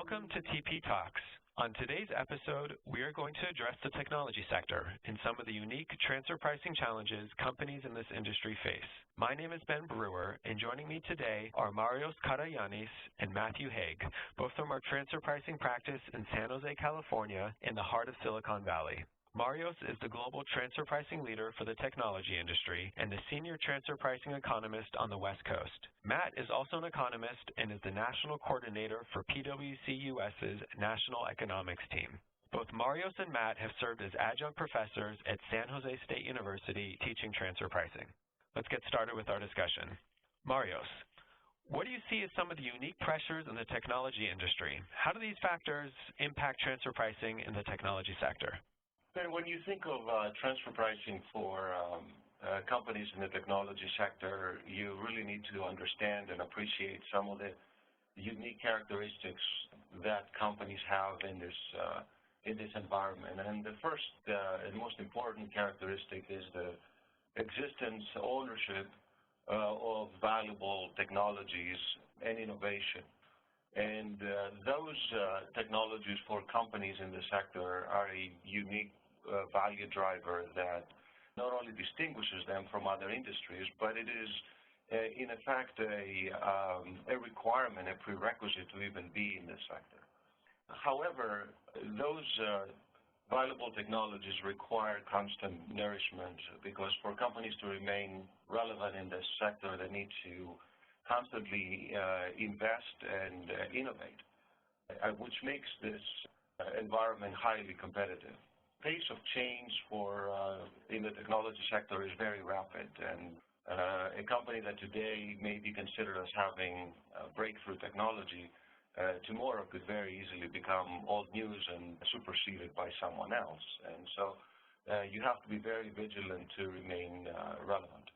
Welcome to TP Talks. On today's episode, we are going to address the technology sector and some of the unique transfer pricing challenges companies in this industry face. My name is Ben Brewer, and joining me today are Marios Karayanis and Matthew Haig, both from our transfer pricing practice in San Jose, California, in the heart of Silicon Valley. Marios is the global transfer pricing leader for the technology industry and the senior transfer pricing economist on the West Coast. Matt is also an economist and is the national coordinator for PwC US's National Economics team. Both Marios and Matt have served as adjunct professors at San Jose State University teaching transfer pricing. Let's get started with our discussion. Marios, what do you see as some of the unique pressures in the technology industry? How do these factors impact transfer pricing in the technology sector? When you think of transfer pricing for companies in the technology sector, you really need to understand and appreciate some of the unique characteristics that companies have in this environment. And the first and most important characteristic is the existence, ownership of valuable technologies and innovation. And those technologies for companies in the sector are a unique value driver that not only distinguishes them from other industries, but it is in effect a requirement, a prerequisite to even be in this sector. However, those valuable technologies require constant nourishment because for companies to remain relevant in this sector, they need to constantly invest and innovate, which makes this environment highly competitive. Pace of change in the technology sector is very rapid, and a company that today may be considered as having breakthrough technology tomorrow could very easily become old news and superseded by someone else. And so you have to be very vigilant to remain relevant.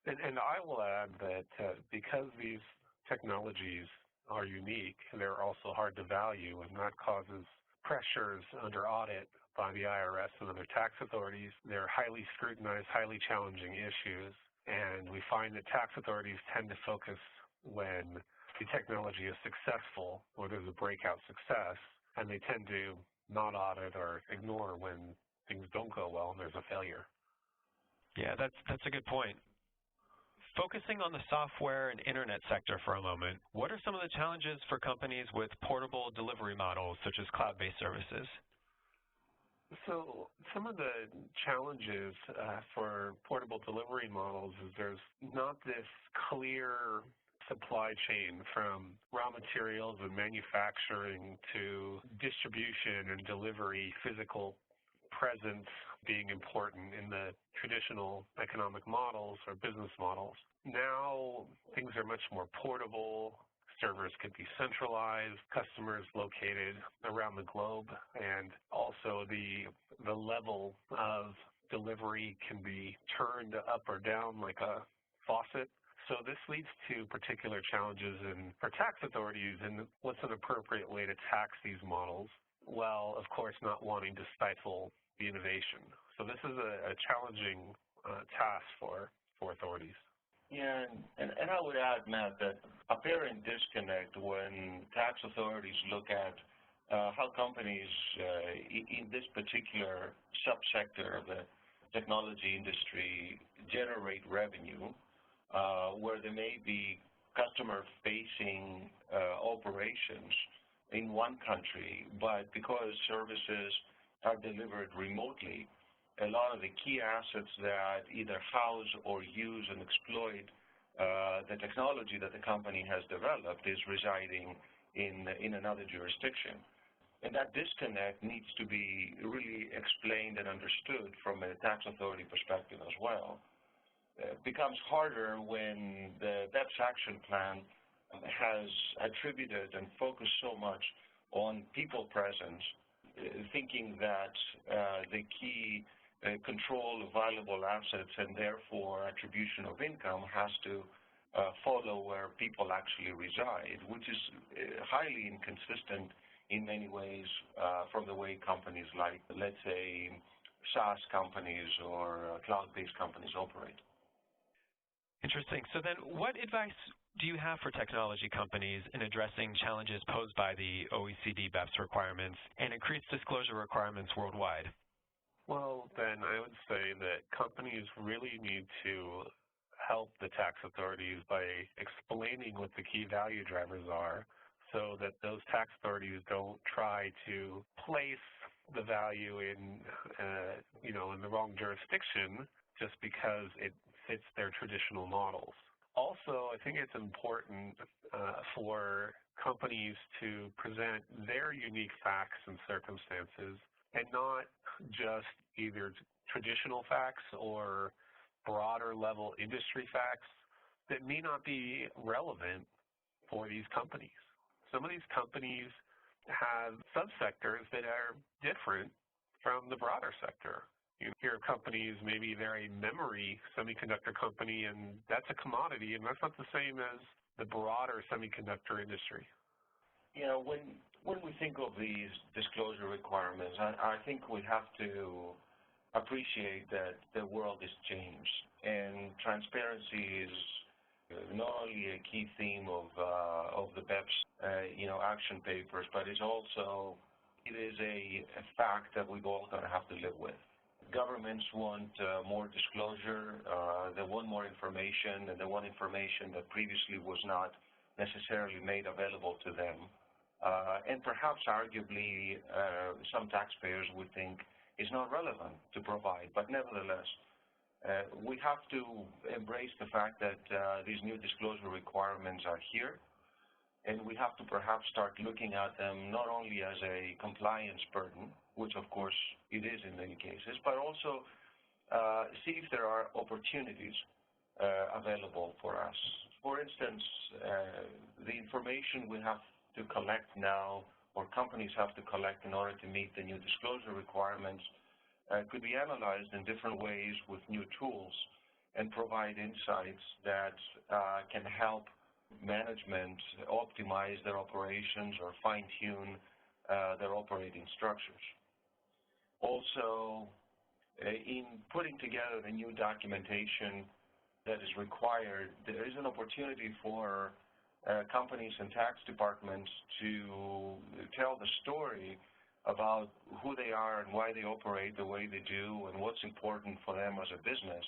And I will add that because these technologies are unique, they're also hard to value, and that causes pressures under audit by the IRS and other tax authorities. They're highly scrutinized, highly challenging issues, and we find that tax authorities tend to focus when the technology is successful or there's a breakout success, and they tend to not audit or ignore when things don't go well and there's a failure. Yeah, that's a good point. Focusing on the software and internet sector for a moment, what are some of the challenges for companies with portable delivery models such as cloud-based services? So some of the challenges for portable delivery models is there's not this clear supply chain from raw materials and manufacturing to distribution and delivery, physical presence being important in the traditional economic models or business models. Now things are much more portable. Servers can be centralized, customers located around the globe, and also the level of delivery can be turned up or down like a faucet. So this leads to particular challenges for tax authorities and what's an appropriate way to tax these models, while of course not wanting to stifle the innovation. So this is a challenging task for authorities. Yeah, and I would add, Matt, that apparent disconnect when tax authorities look at how companies in this particular subsector of the technology industry generate revenue, where there may be customer-facing operations in one country, but because services are delivered remotely, a lot of the key assets that either house or use and exploit the technology that the company has developed is residing in another jurisdiction. And that disconnect needs to be really explained and understood from a tax authority perspective as well. It becomes harder when the BEPS action plan has attributed and focused so much on people presence, thinking that the key control of valuable assets and therefore attribution of income has to follow where people actually reside, which is highly inconsistent in many ways from the way companies like, let's say, SaaS companies or cloud-based companies operate. Interesting. So then what advice do you have for technology companies in addressing challenges posed by the OECD BEPS requirements and increased disclosure requirements worldwide? Well, Ben, I would say that companies really need to help the tax authorities by explaining what the key value drivers are so that those tax authorities don't try to place the value in, in the wrong jurisdiction just because it fits their traditional models. Also, I think it's important for companies to present their unique facts and circumstances and not just either traditional facts or broader level industry facts that may not be relevant for these companies. Some of these companies have subsectors that are different from the broader sector. You hear of companies, maybe they're a memory semiconductor company, and that's a commodity, and that's not the same as the broader semiconductor industry. When we think of these disclosure requirements, I think we have to appreciate that the world has changed, and transparency is not only a key theme of the BEPS action papers, but it is a fact that we're all going to have to live with. Governments want more disclosure, they want more information, and they want information that previously was not necessarily made available to them. And perhaps arguably some taxpayers would think is not relevant to provide, but nevertheless, we have to embrace the fact that these new disclosure requirements are here, and we have to perhaps start looking at them not only as a compliance burden, which of course it is in many cases, but also see if there are opportunities available for us. For instance, the information we have to collect now, or companies have to collect in order to meet the new disclosure requirements, could be analyzed in different ways with new tools and provide insights that can help management optimize their operations or fine-tune their operating structures. Also, in putting together the new documentation that is required, there is an opportunity for companies and tax departments to tell the story about who they are and why they operate the way they do and what's important for them as a business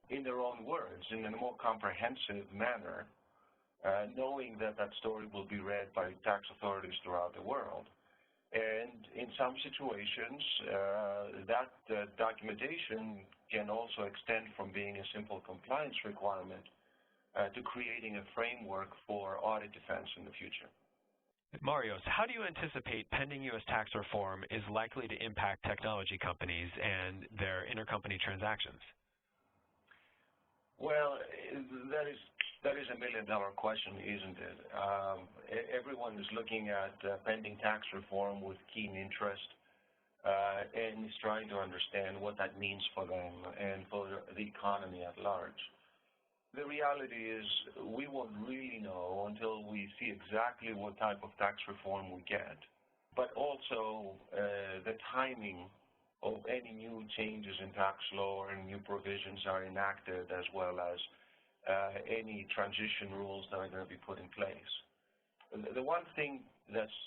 in their own words, in a more comprehensive manner, knowing that that story will be read by tax authorities throughout the world. And in some situations, that documentation can also extend from being a simple compliance requirement to creating a framework for audit defense in the future. Marios, how do you anticipate pending U.S. tax reform is likely to impact technology companies and their intercompany transactions? Well, that is a million-dollar question, isn't it? Everyone is looking at pending tax reform with keen interest and is trying to understand what that means for them and for the economy at large. The reality is we won't really know until we see exactly what type of tax reform we get, but also the timing of any new changes in tax law or new provisions are enacted, as well as any transition rules that are going to be put in place. The one thing that's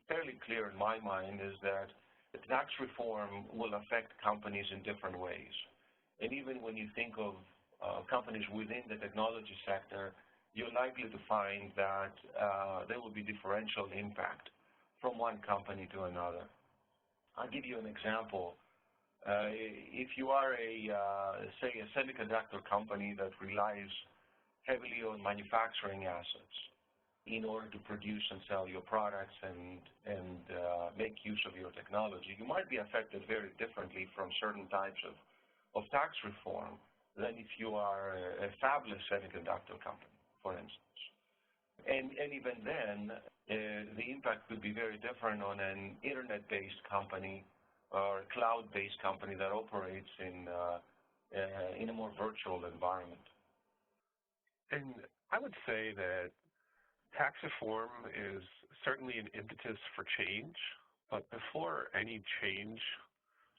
fairly clear in my mind is that the tax reform will affect companies in different ways. And even when you think of companies within the technology sector, you're likely to find that there will be differential impact from one company to another. I'll give you an example. If you are say a semiconductor company that relies heavily on manufacturing assets in order to produce and sell your products and make use of your technology, you might be affected very differently from certain types of tax reform than if you are a fabless semiconductor company, for instance. And even then, the impact could be very different on an internet-based company or a cloud-based company that operates in a more virtual environment. And I would say that tax reform is certainly an impetus for change, but before any change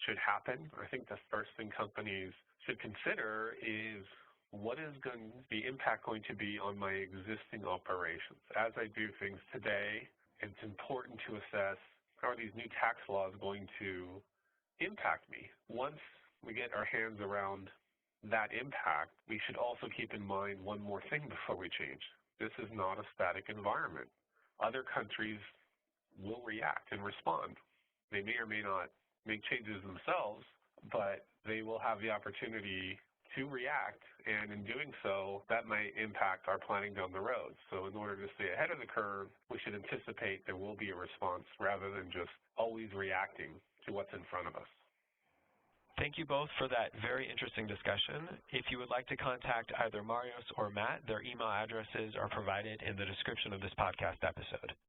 should happen, I think the first thing companies should consider is what is the impact going to be on my existing operations? As I do things today, it's important to assess how are these new tax laws going to impact me. Once we get our hands around that impact, we should also keep in mind one more thing before we change. This is not a static environment. Other countries will react and respond. They may or may not make changes themselves, but they will have the opportunity to react, and in doing so, that might impact our planning down the road. So in order to stay ahead of the curve, we should anticipate there will be a response rather than just always reacting to what's in front of us. Thank you both for that very interesting discussion. If you would like to contact either Marios or Matt, their email addresses are provided in the description of this podcast episode.